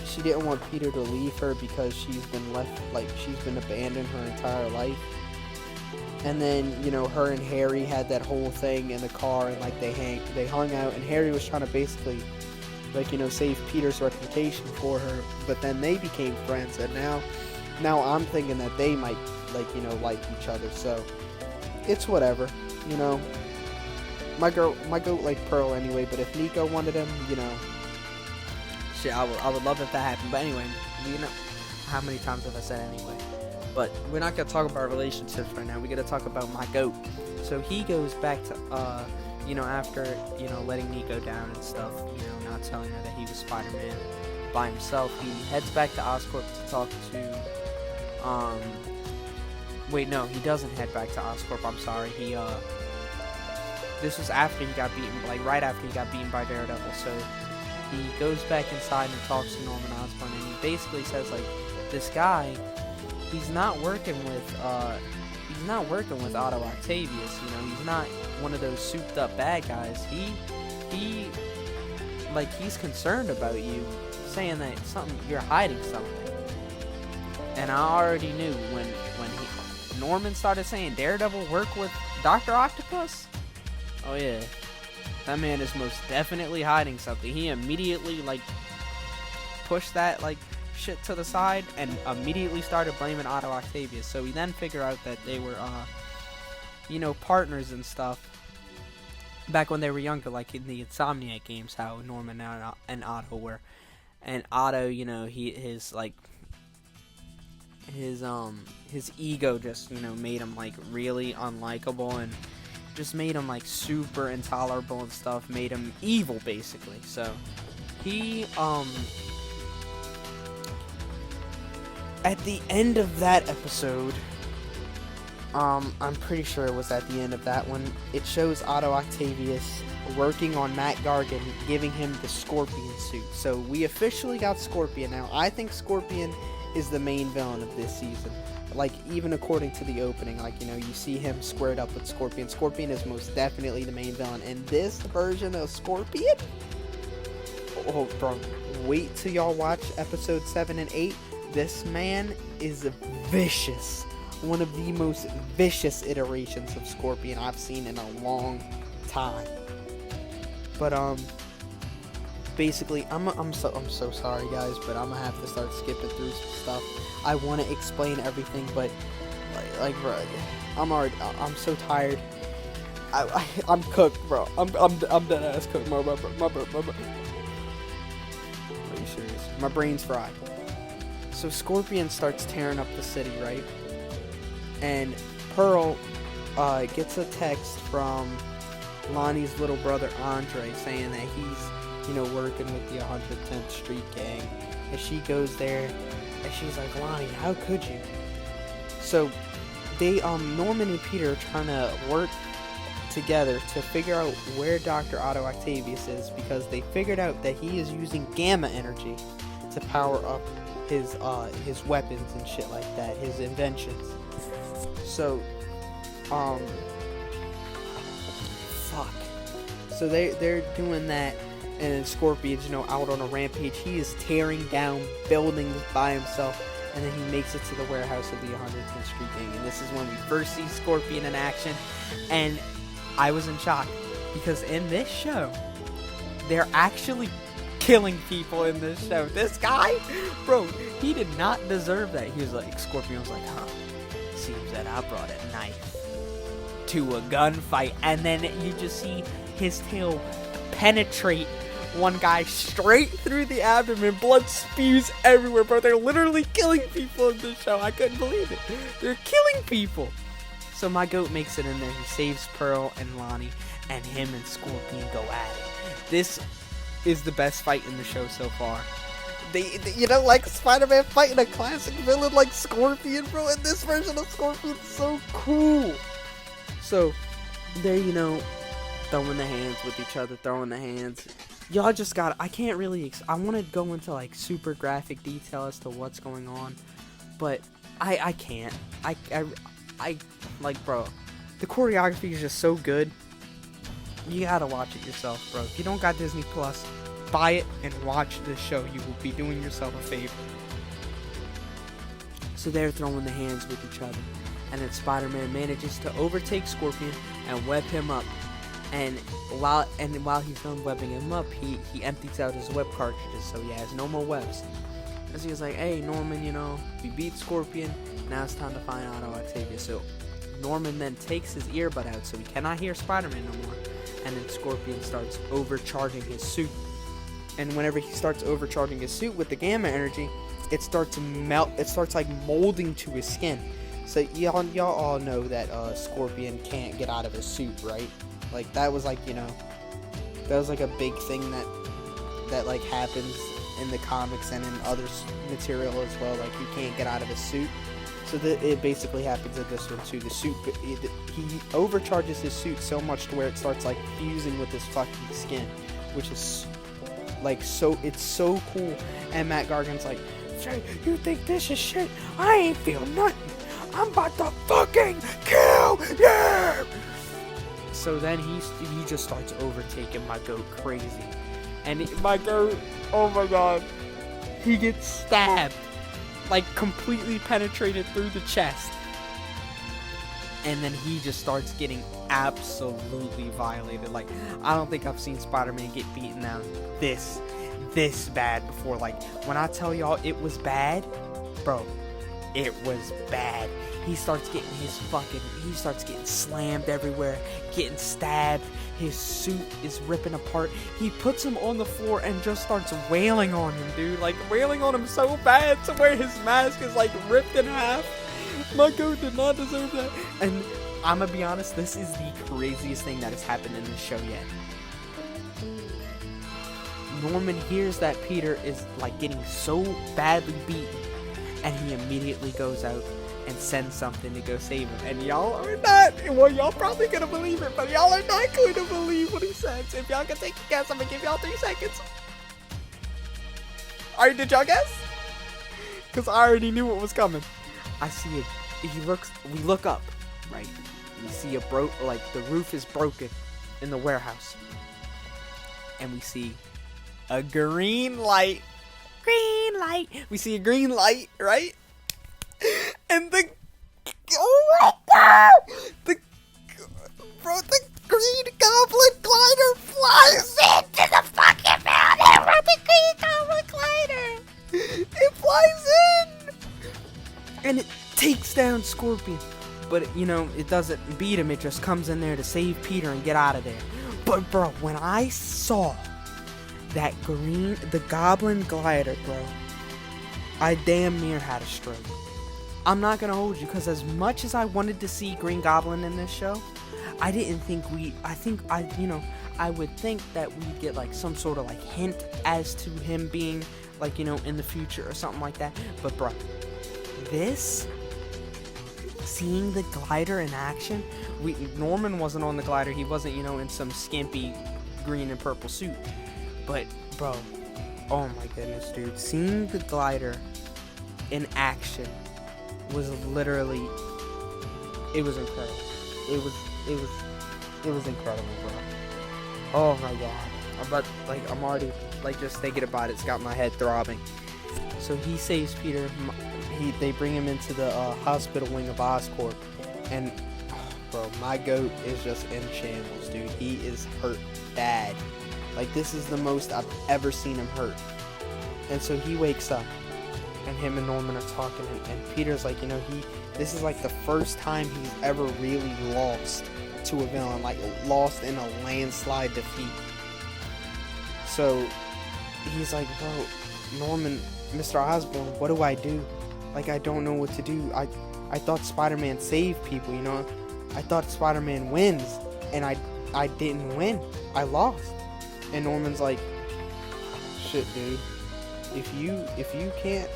she didn't want Peter to leave her because she's been left, like, she's been abandoned her entire life. And then, you know, her and Harry had that whole thing in the car, and, like, they hung out, and Harry was trying to basically, like, you know, save Peter's reputation for her, but then they became friends, and now I'm thinking that they might, like, you know, like each other, so it's whatever, you know. My goat like Pearl anyway, but if Nico wanted him, you know, shit, I would love if that happened. But anyway, you know, how many times have I said anyway? But we're not gonna talk about relationships right now. We gotta talk about my goat. So he goes back to, you know, after, you know, letting Nico down and stuff, you know, not telling her that he was Spider-Man by himself. He heads back to Oscorp to talk to, wait, no, he doesn't head back to Oscorp, I'm sorry. This was after he got beaten, like, right after he got beaten by Daredevil, so he goes back inside and talks to Norman Osborn, and he basically says, like, this guy, he's not working with Otto Octavius, you know, he's not one of those souped up bad guys. He's concerned about you, saying that you're hiding something. And I already knew when Norman started saying Daredevil work with Dr. Octopus, oh yeah, that man is most definitely hiding something. He immediately, like, pushed that, like, shit to the side and immediately started blaming Otto Octavius. So we then figure out that they were, partners and stuff back when they were younger, like in the Insomniac games, how Norman and Otto were. And Otto, you know, his ego just, you know, made him, like, really unlikable and just made him, like, super intolerable and stuff, made him evil, basically. So he, at the end of that episode, I'm pretty sure it was at the end of that one, it shows Otto Octavius working on Matt Gargan, giving him the Scorpion suit. So we officially got Scorpion now. I think Scorpion is the main villain of this season. Like, even according to the opening, like, you know, you see him squared up with Scorpion. Scorpion is most definitely the main villain. And this version of Scorpion? Oh, bro, wait till y'all watch episode 7 and 8. This man is vicious. One of the most vicious iterations of Scorpion I've seen in a long time. But basically, I'm so sorry, guys, but I'm gonna have to start skipping through some stuff. I want to explain everything, but bro, I'm so tired. I'm cooked, bro. I'm dead ass cooked, my bro. Are you serious? My brain's fried. So Scorpion starts tearing up the city, right? And Pearl gets a text from Lonnie's little brother Andre saying that he's, you know, working with the 110th Street Gang. And she goes there and she's like, Lonnie, how could you? So they, Norman and Peter are trying to work together to figure out where Dr. Otto Octavius is, because they figured out that he is using gamma energy to power up his weapons and shit like that, his inventions. So, fuck. So they're doing that, and then Scorpion's, you know, out on a rampage. He is tearing down buildings by himself, and then he makes it to the warehouse of the 110th Street Gang. And this is when we first see Scorpion in action, and I was in shock, because in this show, they're actually killing people in this show. This guy, bro, he did not deserve that. He was like, Scorpion was like, seems that I brought a knife to a gunfight. And then you just see his tail penetrate one guy straight through the abdomen. Blood spews everywhere, bro. They're literally killing people in this show. I couldn't believe it. They're killing people. So my goat makes it in there. He saves Pearl and Lonnie, and him and Scorpion go at it. This is the best fight in the show so far. They you know, like Spider-Man fighting a classic villain like Scorpion, bro, and this version of Scorpion's so cool. So, they're, you know, throwing the hands with each other, throwing the hands. Y'all just got, I can't really, I want to go into, like, super graphic detail as to what's going on, but I can't. I like, bro, the choreography is just so good. You gotta watch it yourself, bro. If you don't got Disney Plus, buy it and watch this show. You will be doing yourself a favor. So they're throwing the hands with each other, and then Spider-Man manages to overtake Scorpion and web him up. And while he's done webbing him up, he empties out his web cartridges, so he has no more webs. And so he's like, hey, Norman, you know, we beat Scorpion, now it's time to find Otto Octavius. So Norman then takes his earbud out, so he cannot hear Spider-Man no more. And then Scorpion starts overcharging his suit. And whenever he starts overcharging his suit with the gamma energy, it starts to melt. It starts like molding to his skin. So y'all all know that Scorpion can't get out of his suit, right? Like that was like, you know, that was like a big thing that that like happens in the comics and in other material as well. Like, he can't get out of his suit. So it basically happens in this one too. The suit, he overcharges his suit so much to where it starts like fusing with his fucking skin, which is like it's so cool. And Matt Gargan's like, "Jay, you think this is shit? I ain't feel nothing. I'm about to fucking kill you!" So then he just starts overtaking my goat crazy. And my goat, oh my god, he gets stabbed. Like, completely penetrated through the chest. And then he just starts getting absolutely violated. Like, I don't think I've seen Spider-Man get beaten down this bad before. Like, when I tell y'all it was bad, bro, it was bad. He starts getting slammed everywhere, getting stabbed. His suit is ripping apart. He puts him on the floor and just starts wailing on him, dude. Like, wailing on him so bad to where his mask is, like, ripped in half. My goat did not deserve that. And I'm gonna be honest, this is the craziest thing that has happened in this show yet. Norman hears that Peter is, like, getting so badly beaten, and he immediately goes out and send something to go save him. And y'all are not, well, y'all probably gonna believe it, but y'all are not going to believe what he says. If y'all can take a guess, I'm gonna give y'all 3 seconds. Alright, did y'all guess? Because I already knew what was coming. I see it. We look up, right? We see the roof is broken in the warehouse. And we see a green light. Green light. We see a green light, right? And oh my god! The Green Goblin glider flies into the fucking mountain with the Green Goblin glider! It flies in! And it takes down Scorpion. But, it doesn't beat him, it just comes in there to save Peter and get out of there. But, bro, when I saw the Goblin glider, bro, I damn near had a stroke. I'm not gonna hold you, because as much as I wanted to see Green Goblin in this show, I didn't think I would think that we'd get like some sort of like hint as to him being like, in the future or something like that. But bro, seeing the glider in action, Norman wasn't on the glider, he wasn't, in some skimpy green and purple suit. But bro, oh my goodness, dude, seeing the glider in action was literally, it was incredible. It was incredible, bro. Oh my god. I'm already, just thinking about it's got my head throbbing. So he saves Peter. They bring him into the hospital wing of Oscorp. And, bro, my goat is just in shambles, dude. He is hurt bad. Like, this is the most I've ever seen him hurt. And so he wakes up. And him and Norman are talking, and Peter's like, this is like the first time he's ever really lost to a villain, like lost in a landslide defeat. So he's like, bro, Norman, Mr. Osborn, what do I do? Like, I don't know what to do. I thought Spider-Man saved people, I thought Spider-Man wins, and I didn't win. I lost. And Norman's like, shit, dude. If you can't,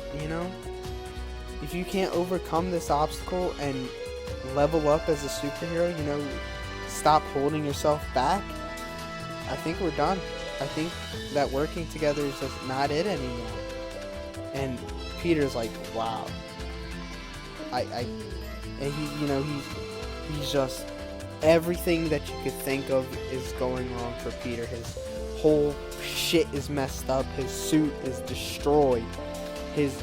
if you can't overcome this obstacle and level up as a superhero, stop holding yourself back, I think we're done. I think that working together is just not it anymore. And Peter's like, wow. And he's just, everything that you could think of is going wrong for Peter. His whole shit is messed up. His suit is destroyed. His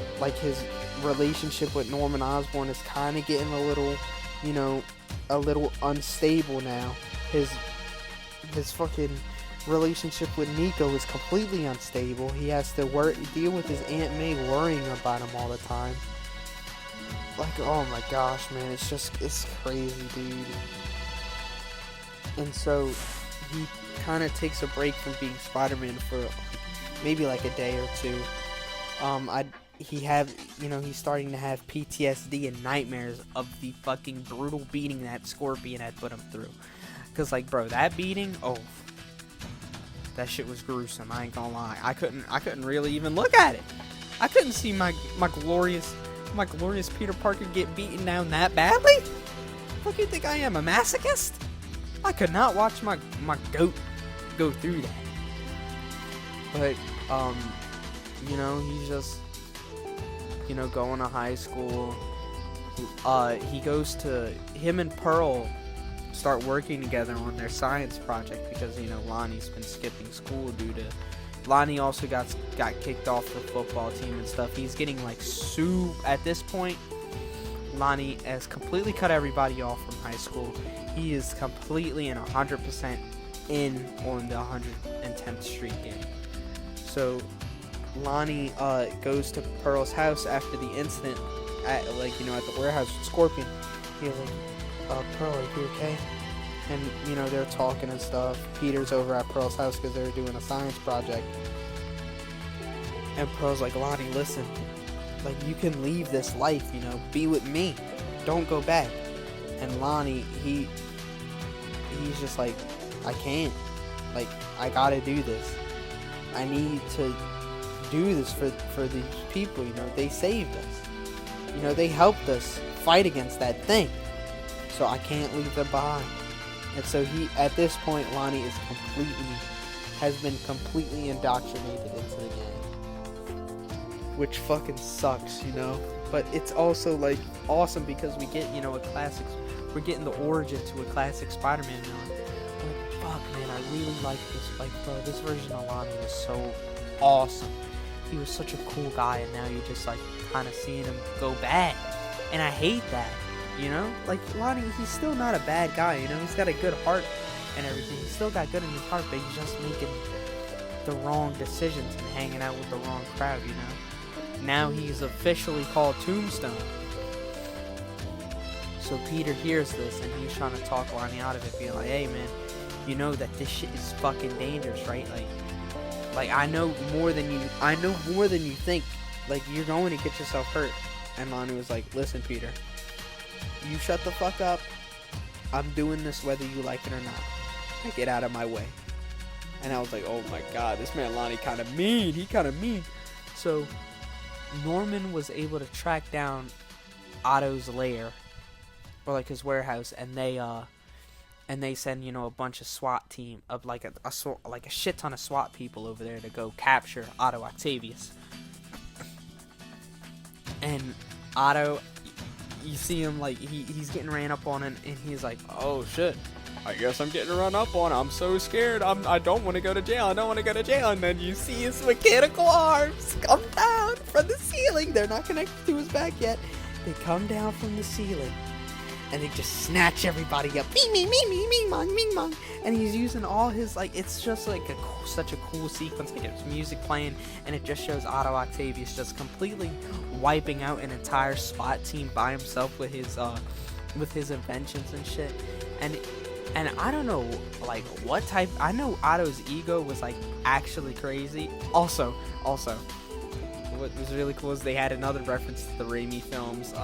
relationship with Norman Osborn is kind of getting a little unstable now. His fucking relationship with Nico is completely unstable. He has to deal with his Aunt May worrying about him all the time. Like, oh my gosh, man, it's crazy, dude. And so he kind of takes a break from being Spider-Man for maybe like a day or two. He's starting to have PTSD and nightmares of the fucking brutal beating that Scorpion had put him through. Cause like, bro, that beating, That shit was gruesome. I ain't gonna lie. I couldn't really even look at it. I couldn't see my glorious Peter Parker get beaten down that badly. What do you think I am, a masochist? I could not watch my goat go through that. But you know, he's just, you know, going to high school. He goes to, him and Pearl start working together on their science project because, you know, Lonnie's been skipping school due to, Lonnie also got kicked off the football team and stuff. He's getting like at this point, Lonnie has completely cut everybody off from high school. He is completely and 100% in on the 110th Street game. So Lonnie goes to Pearl's house after the incident at, like, you know, at the warehouse with Scorpion. He was like, Pearl, are you okay? And, you know, they're talking and stuff. Peter's over at Pearl's house because they're doing a science project. And Pearl's like, Lonnie, listen, like, you can leave this life, you know, be with me. Don't go back. And Lonnie, he's just like, I can't. Like, I gotta do this. I need to do this for these people, you know. They saved us. You know, they helped us fight against that thing. So I can't leave them behind. And so at this point, Lonnie has been completely indoctrinated into the gang. Which fucking sucks, you know. But it's also, like, awesome because we get, you know, we're getting the origin to a classic Spider-Man villain. Like, fuck, man, I really like this. Like, bro, this version of Lonnie was so awesome. He was such a cool guy, and now you're just, like, kind of seeing him go bad. And I hate that, you know? Like, Lonnie, he's still not a bad guy, you know? He's got a good heart and everything. He's still got good in his heart, but he's just making the wrong decisions and hanging out with the wrong crowd, you know? Now he's officially called Tombstone. So Peter hears this, and he's trying to talk Lonnie out of it, being like, hey, man, you know that this shit is fucking dangerous, right? Like, I know more than you think. Like, you're going to get yourself hurt. And Lonnie was like, listen, Peter, you shut the fuck up. I'm doing this whether you like it or not. Like, get out of my way. And I was like, oh my god, this man Lonnie kind of mean. He kind of mean. So Norman was able to track down Otto's lair, or like his warehouse, and they send, you know, a bunch of SWAT team of like a shit ton of SWAT people over there to go capture Otto Octavius. And Otto, you see him, like, he's getting ran up on, and he's like, oh shit, I guess I'm getting run up on. I'm so scared. I don't want to go to jail. I don't want to go to jail. And then you see his mechanical arms come down from the ceiling. They're not connected to his back yet. They come down from the ceiling, and they just snatch everybody up. Ming mong. And he's using all his, like, it's just like such a cool sequence. Like, it's music playing, and it just shows Otto Octavius just completely wiping out an entire SWAT team by himself with his inventions and shit. And I don't know, like, what type. I know Otto's ego was, like, actually crazy. Also, what was really cool is they had another reference to the Raimi films.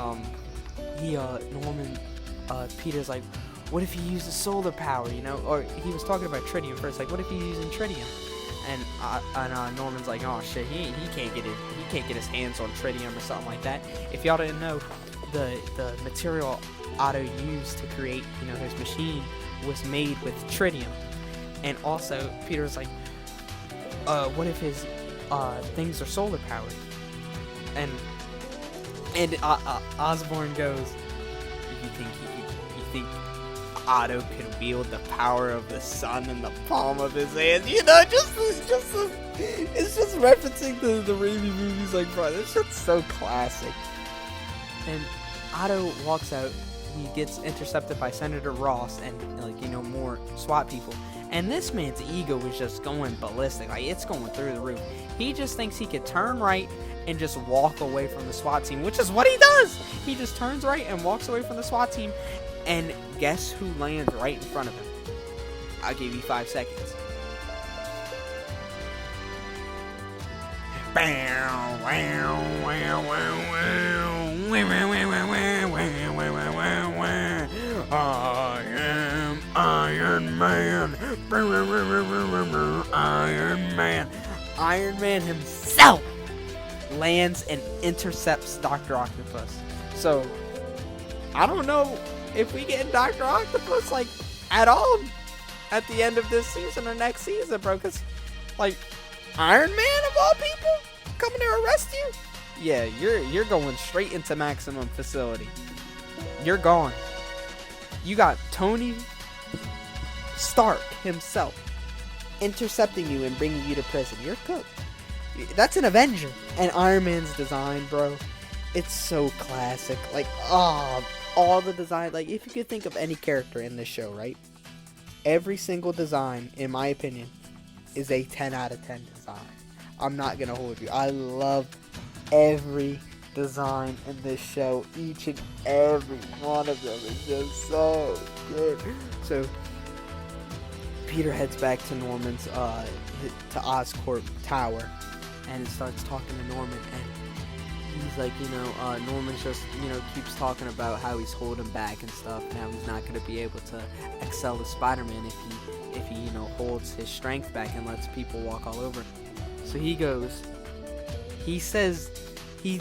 Peter's like, what if he uses solar power, you know? Or he was talking about tritium first, like, what if he's using tritium? And Norman's like, oh shit, he can't get his hands on tritium or something like that. If y'all didn't know, the material Otto used to create, you know, his machine was made with tritium. And also, Peter's like, what if his things are solar powered? And Osborn goes, you think Otto can wield the power of the sun in the palm of his hand? You know, it's just referencing the Raimi movies. Like, bro, this shit's so classic. And Otto walks out. He gets intercepted by Senator Ross and, like, you know, more SWAT people. And this man's ego is just going ballistic. Like, it's going through the roof. He just thinks he could turn right and just walk away from the SWAT team, which is what he does. He just turns right and walks away from the SWAT team. And guess who lands right in front of him? I'll give you 5 seconds. I am Iron Man. Iron Man. Iron Man himself lands and intercepts Dr. Octopus. So, I don't know if we get Dr. Octopus, like, at all at the end of this season or next season, bro. Because, like, Iron Man of all people coming to arrest you? Yeah, you're going straight into maximum facility. You're gone. You got Tony Stark himself intercepting you and bringing you to prison. You're cooked. That's an Avenger. And Iron Man's design, bro, it's so classic. Like, all the design. Like, if you could think of any character in this show, right? Every single design, in my opinion, is a 10 out of 10 design. I'm not gonna hold you. I love every design in this show. Each and every one of them is just so good. So Peter heads back to Norman's to Oscorp Tower and starts talking to Norman, and he's like, Norman just, keeps talking about how he's holding back and stuff, and how he's not going to be able to excel as Spider-Man if he holds his strength back and lets people walk all over. So he says, he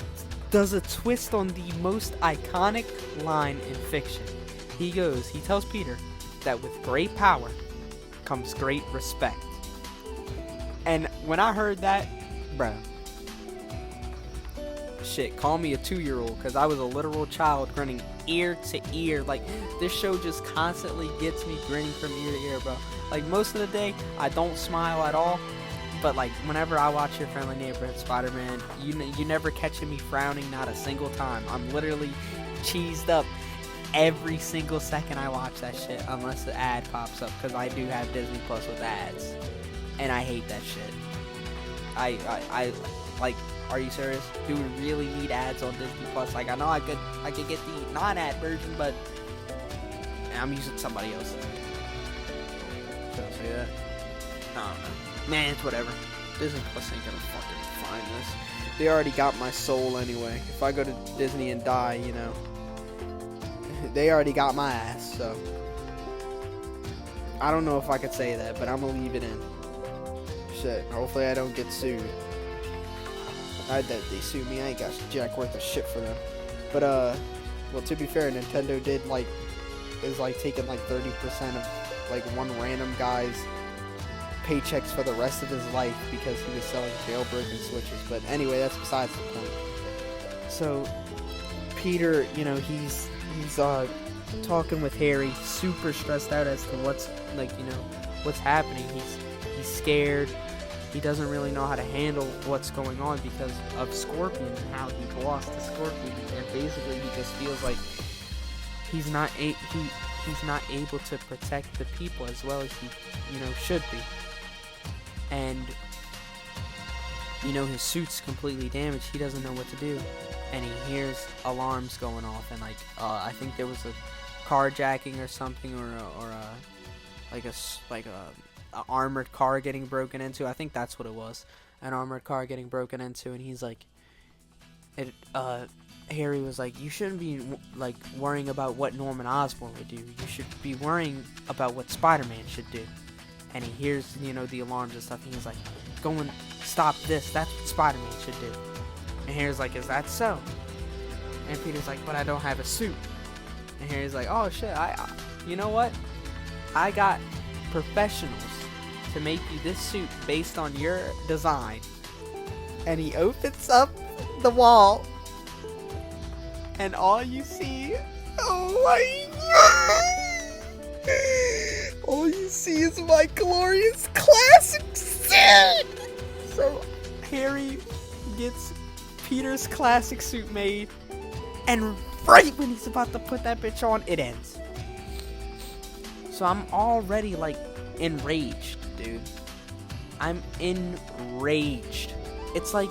does a twist on the most iconic line in fiction. He tells Peter that with great power comes great respect. And when I heard that, bro, shit, call me a 2-year-old, because I was a literal child grinning ear to ear. Like, this show just constantly gets me grinning from ear to ear, bro. Like, most of the day, I don't smile at all. But, like, whenever I watch Your Friendly Neighborhood Spider-Man, you never catching me frowning, not a single time. I'm literally cheesed up every single second I watch that shit, unless the ad pops up, because I do have Disney Plus with ads, and I hate that shit. I like, are you serious? Do we really need ads on Disney Plus? Like, I know I could get the non-ad version, but I'm using somebody else. Should I say that? I don't know. Man, it's whatever. Disney Plus ain't gonna fucking find this. They already got my soul anyway. If I go to Disney and die, they already got my ass, so I don't know if I could say that, but I'm gonna leave it in. Shit, hopefully I don't get sued. I bet they sue me. I ain't got jack worth of shit for them. But well, to be fair, Nintendo is taking like 30% of like one random guy's paychecks for the rest of his life because he was selling jailbroken Switches. But anyway, that's besides the point. So Peter, he's talking with Harry, super stressed out as to what's happening. He's scared. He doesn't really know how to handle what's going on because of Scorpion and how he lost to Scorpion, and basically he just feels like he's not able to protect the people as well as he should be. And his suit's completely damaged. He doesn't know what to do, and he hears alarms going off, and I think there was a carjacking or something, or a armored car getting broken into. I think that's what it was, an armored car getting broken into, and he's like, Harry was like, you shouldn't be like worrying about what Norman Osborn would do. You should be worrying about what Spider-Man should do. And he hears, the alarms and stuff, and he's like, go and stop this. That's what Spider-Man should do. And Harry's like, is that so? And Peter's like, but I don't have a suit. And Harry's like, oh shit, you know what? I got professionals to make you this suit based on your design. And he opens up the wall, and all you see, all you see is my glorious classic suit. So Harry gets Peter's classic suit made, and right when he's about to put that bitch on, it ends. So I'm already enraged, dude. I'm enraged. It's like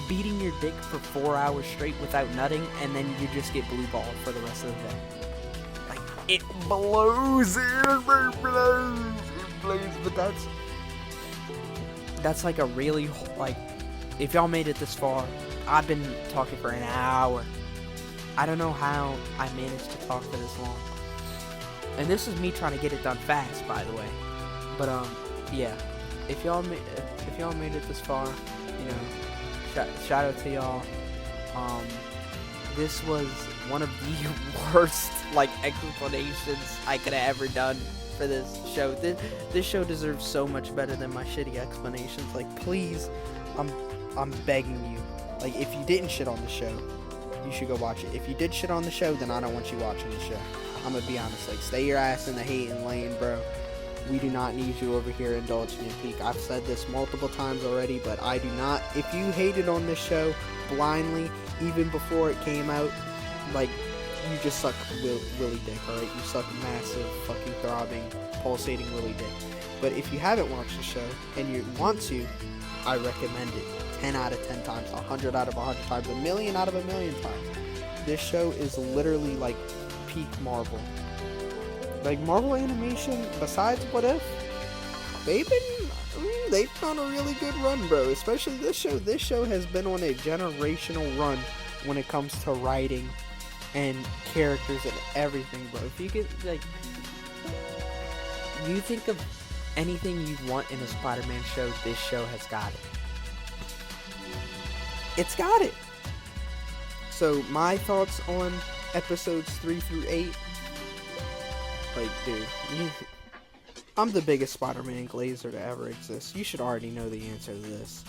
beating your dick for 4 hours straight without nutting, and then you just get blue balled for the rest of the day. It blows. It blows. But that's like a really, if y'all made it this far, I've been talking for an hour. I don't know how I managed to talk for this long. And this is me trying to get it done fast, by the way. But yeah, if y'all made it this far, you know, shout out to y'all. This was one of the worst like explanations I could have ever done for this show. This show deserves so much better than my shitty explanations. Like, please, I'm begging you. Like, if you didn't shit on the show, you should go watch it. If you did shit on the show, then I don't want you watching the show. I'm gonna be honest. Like, stay your ass in the hating lane, bro. We do not need you over here indulging in peak. I've said this multiple times already, but I do not. If you hated on this show blindly, even before it came out, like, you just suck willy dick, alright? You suck massive, fucking throbbing, pulsating willy dick. But if you haven't watched the show, and you want to, I recommend it. 10 out of 10 times, 100 out of 100 times, a million out of a million times. This show is literally like peak Marvel. Like, Marvel animation, besides What If, they've done a really good run, bro. Especially this show. This show has been on a generational run when it comes to writing and characters and everything, bro. If you could, like, you think of anything you want in a Spider-Man show, this show has got it. It's got it. So, my thoughts on episodes 3 through 8. Like, dude, I'm the biggest Spider-Man glazer to ever exist. You should already know the answer to this.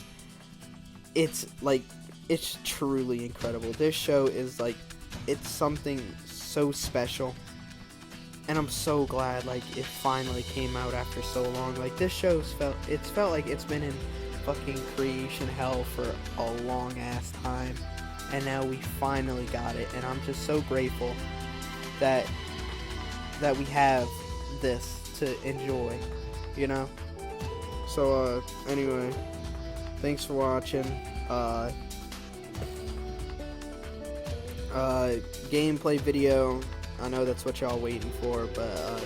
It's, like, it's truly incredible. This show is, like, it's something so special. And I'm so glad, like, it finally came out after so long. Like, this show's felt like it's been in fucking creation hell for a long-ass time. And now we finally got it. And I'm just so grateful that we have this to enjoy, you know? So, anyway, thanks for watching. Gameplay video, I know that's what y'all waiting for, but,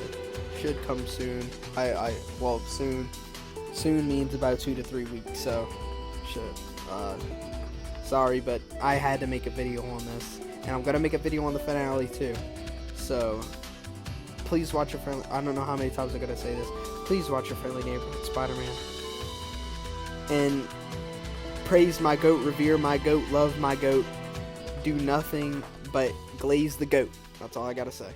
should come soon. Well, soon means about 2 to 3 weeks, so, sorry, but I had to make a video on this, and I'm gonna make a video on the finale, too, so, please watch your friendly, I don't know how many times I'm gonna say this, please watch your friendly neighborhood Spider-Man, and praise my goat, revere my goat, love my goat, do nothing but glaze the goat. That's all I gotta say.